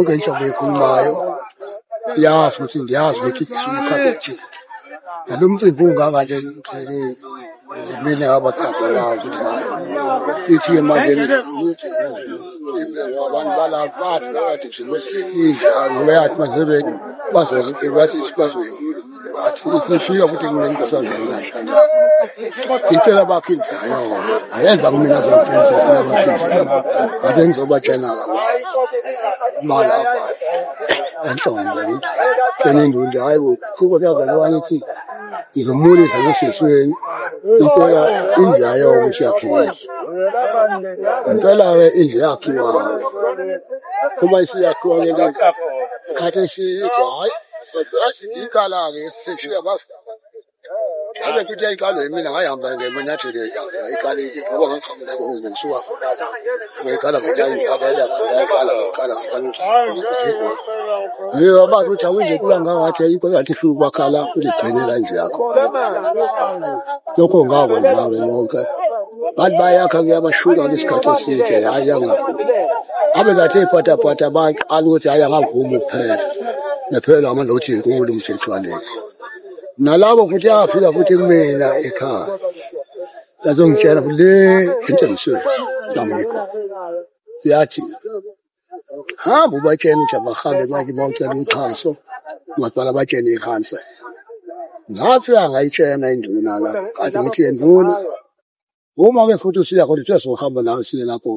konke inhlobo ekhulumayo yazi ukuthi isukhathi lo mcimbi ungaka nje mina abathakala ukuthi hayi ithi manje ukuthi abantu balapha bathi sibesidla ngoba yathi mazebe bazoke bathi sibazoke bathi sifika ukuthi kumele kusazana shada ngicela bakhipha hayo ayenza mina zokuthenga bakhipha ade ngizobatshela mala enhlonze ukuthi senendundi hayibo kuko kuyazalwana ukuthi ngizomulisa ngesisweni icela indlu yayo ukuthi yakhiwe impela-ke indlu yakhiwa uma isiyakhiwa ngento khathi sithi hayi athi ikala-ke seshiya bafika abe kuthi ayikalo mina ngayihamba ngemanyathelo ayikaleki ngoba ngangihambela ngokuze ngisuka khona la ngayikala ngayikala yebo abathi ukuthi awuze kula ngathi ayikho ngathi hluku bakhala uligcinela nje yakho lokho ngakwenza-ke wonke bathi bayakha kuyabashuka ngesikhathi eside hayi yangabi abe ngathi ey'phathaphatha baqala ukuthi hayi angavumi ukuphela nephela amalothi inkulu umthethwanezi nalabo futhi yafika futhi kumina ekhaya yazongitshela le into engisweni ngamikho yathi hamba ubatshela ukuthi abahambe manje bawucela uxhaso ungaqala batshele ikhansela ngafika ngayitshena induna la kade ngithi induna uma-ke futhi usiya khona uthi sohamba nawe siye lapho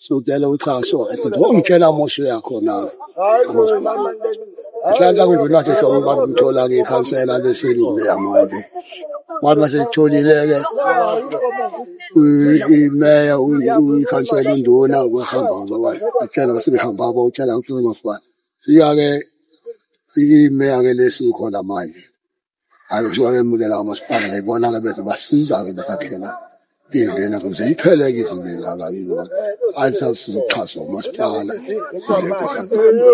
socela uxhaso ngitshela amosi yakhona Mhlawumbe kungathi hlobo abantu mthola ke ikhansela leselime yamanje. Wathi masetholile-ke imeya ikhansela induna wahamba watshela basebehamba bawutshela ukuthi umasipala. Fika-ke imeya-ke lesikhona manje. Hayi kusuka-ke emulela kamasipala ngayibona-ke bese basiza-ke besakhela indlena kuze ipheleke izinto ngakibo ayisasiza ukuxhaswa umasipala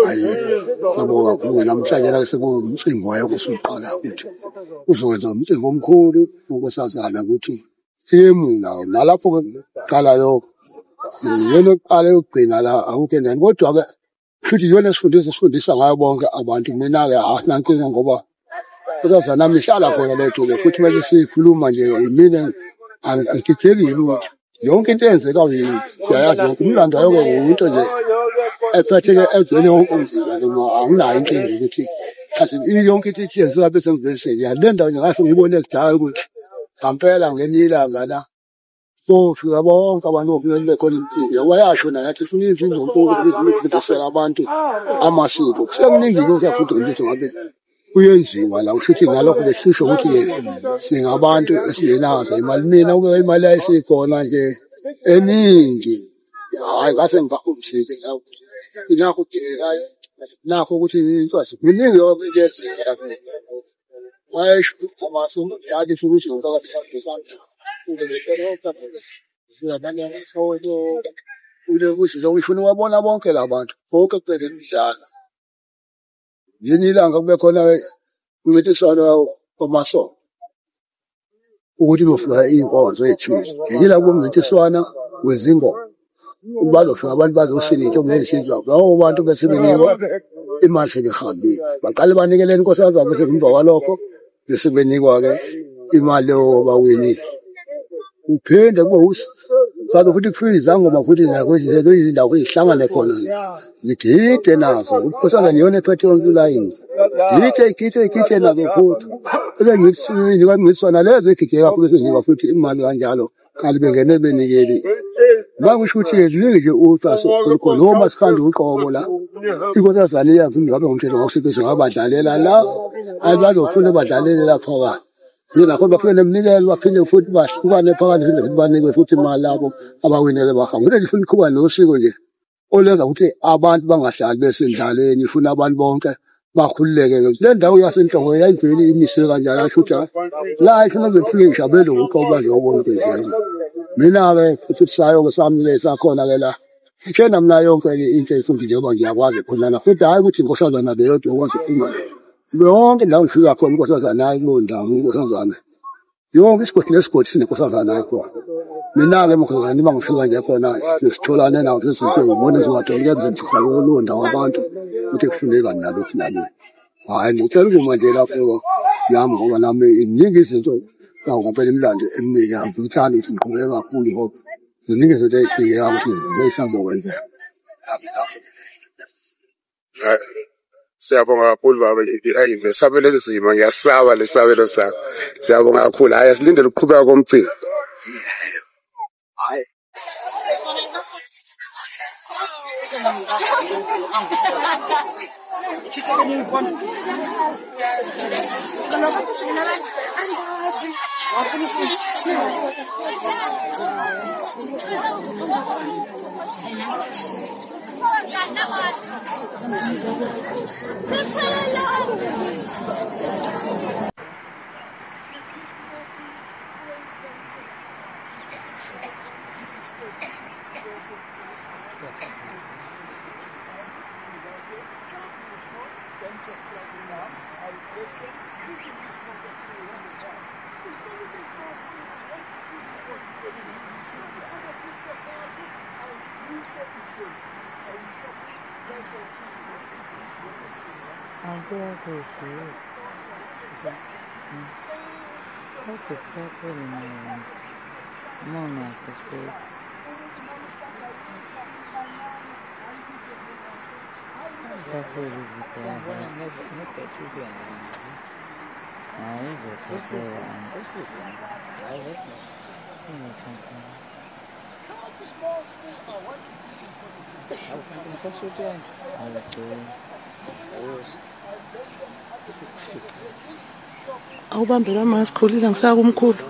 hayi sabonga kakhulu namhlanje la sekungumcimbi wayo kusuqala ukuthi uzokwenza umcimbi omkhulu ukusazana ukuthi emuna nalapho qala yo yena oqala yokugcina la awukho endeni kodwa-ke futhi yona esifundisa ngayo bonke abantu mina-ke asinankinga ngoba kusazana mihlala khona letho-ke futhi manje siyikhuluma nje mina angigigekile ukuthi yonke into eyenzekayo uyayazi yonke umlando wayo-ke ngumuntu nje ephatheke ezweni wonke umzimba noma anginayo inkinga ukuthi yonke into ithi yenzeka bese ngivelisele le ndawo nje ngase ngiyibone kudala ukuthi ngampela ngelinye ilanga la bofika bonke abantu bofika khona impilo wayasho naye athi funa izindlu zonkulu ukufundisela abantu amasiko kusekuningi-ke okuyafuthi ngilitho ngabe kuyenziwa la usho ukuthi ngalokho besisho ukuthi singabantu esingenazo imali mina ube imali ayisikhona nje eningi hayi ngase ngibahumsike la inakho kudingekayo nakho ukuthi inhloso kuningi yokuyenzeka wayesho amasu yathi futhi ngokakathi ufuna wabona bonke labantu bonke kuphela imidlalo yini ilanga kube khona umncintiswano wamasonto ukuthi kufika iy'nkonzo ey'thile yila kube umncintiswano wezingoma bazofika abantu bazosinitha okunezisizwa labo bantu bese benikwa imali sebehambile baqale banikelele inkosana zabo bese emva kwalokho bese benikwa-ke imali leyo bawinile uphinde kube kanti futhi kufika izangoma futhi nakuyizindawo ihlangane khona zigide nazo unkosana niyona ephethe yonke ulayini gide nazo futhi ebenginiswana lezo egide kakhulu esenika futhi imali kanjalo kanti bengene benikeli makusho ukuthi ziningi nje uhlaso olukhona noma sikhanda uqobo la inkosazane iyazi ngabe ngumthetho ngakusebenzisa ngabadlalela la bazofuna badlalele lapho phakathi yena khona bafike nemnikelo baphinde futhi bahlukane phakathi futhi banikwe futhi imali labo abawinele bahamba ngeke ngifuna ukuba nosiko nje olenza ukuthi abantu bangahlali besendlaleni ifuna abantu bonke bakhululeke le ndawo yasenhlongo yayivele imiswe kanjalo asho ukuthi la ifuna befike ishabelo uqobo bazobona ukuthi mina-ke futhi sayo-ke sami-ke sakhona-ke la tshena mina yonke into efuthi njengoba ngiyakwazi khonana futhi hhayi ukuthi inkosazana beyodwa okwazi ukufuna yonke la ngifika khona inkosazana hayi kulowo ndawo inkosazana yonke isigodi nesigodi sinenkosazana yakhona mina-ke makhosazana uma ngifika nje khona sitholane nawo sesibone zingatholi kuyenze kulowo ndawo abantu kufuneka nalokhu nalokhu hayi ngicela ukumandela futhi yami ngoba nami iningi izinto ngempela imlando eminingi ngikuthanda ukuthi ngiqhubeke kakhulu ngoba ziningi izinto ezidingeka ukuthi zisazokwenzeka. Siyabonga kakhulu baba ngisabele lesi simo ngiyasaba lesabelo sakho siyabonga kakhulu hayi asilindele ukuqhubeka komcimbi hayi awubambela masikhulile ngisaka umkhulu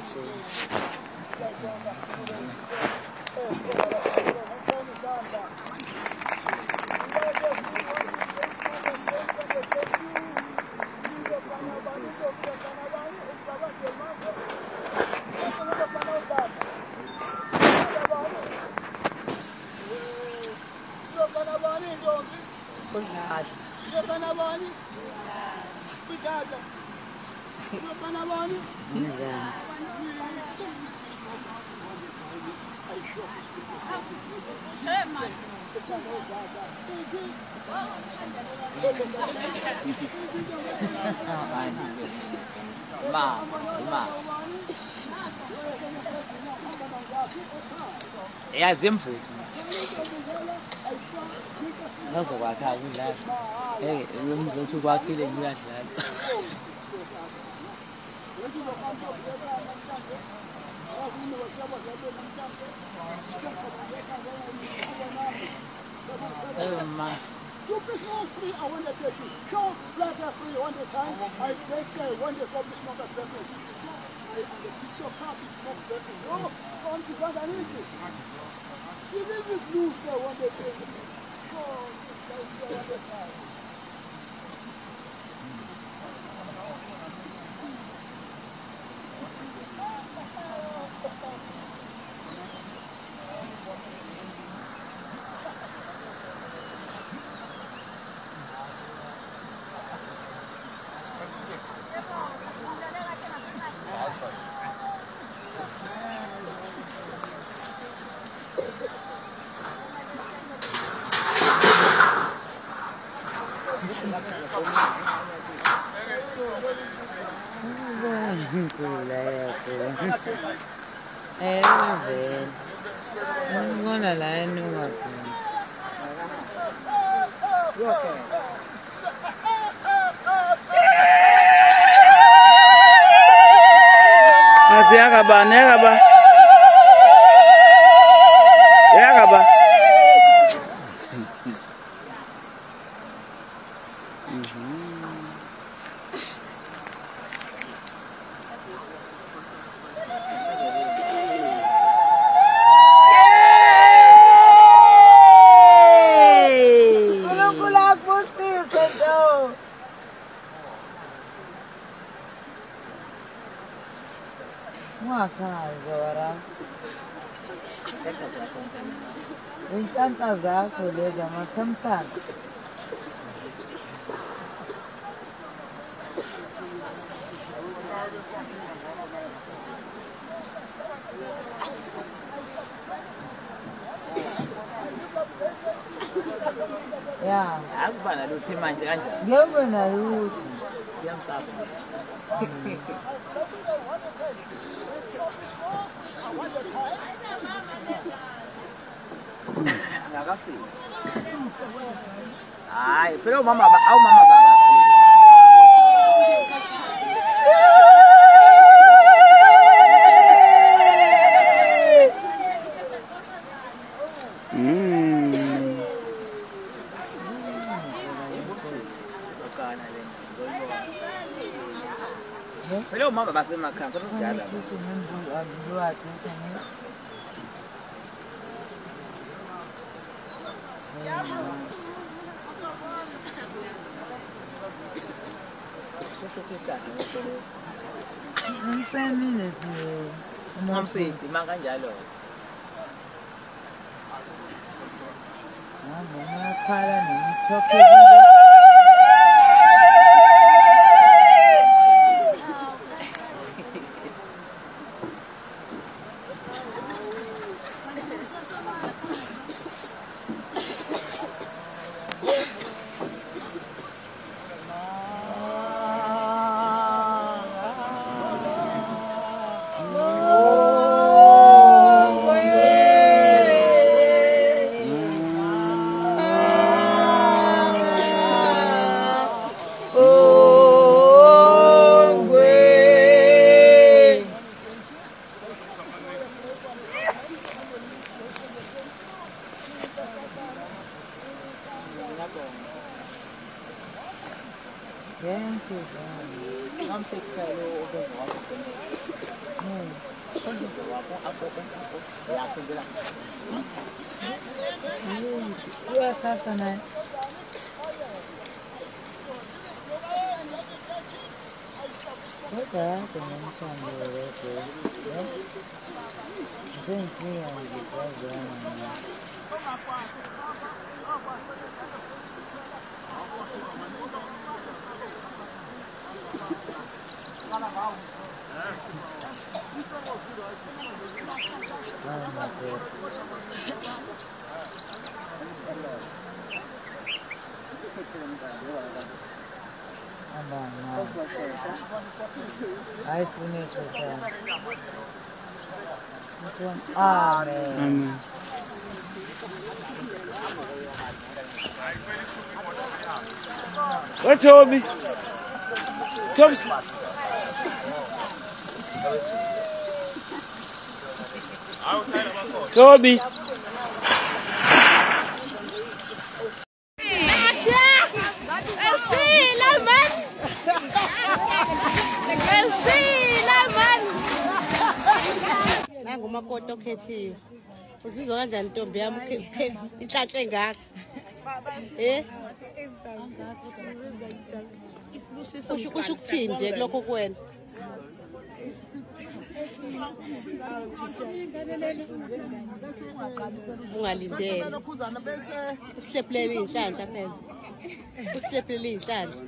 yazimvuku ngazokwakha kudlala lo mzothu kwakhile ngiyadlala ma You business free, I want to take you. Show black free one day time. I take say one day for this number person. And the picture card is not person. No, come to God and eat it. You live with blue, say one day take you. Show this guy one day time. Inhlanhla zakho lezi amathamsanqa Ya. Akuba nalutho manje kanjani? Ngeke nalutho. Siyamsaba. Akafika. Hayi, phela umama bakafika. Phela umama basemakhaya kodwa kudala. Ngisemile nje. Umamsidi manganjalo. Ngakhala nomthophekile. Thank you, God. I'm sick of You are Kasana. Okay, I finished with that. This one. Amen. What told me? Toby. Nangumakoti okhethiwe. Uzizwa kanjani Ntombi yami ihlatshe ngaka? Kusho ukuthini nje kulokho kuwena? Ungalindele. Usihlephulele inhlanhla phela. Usihlephulele inhlanhla.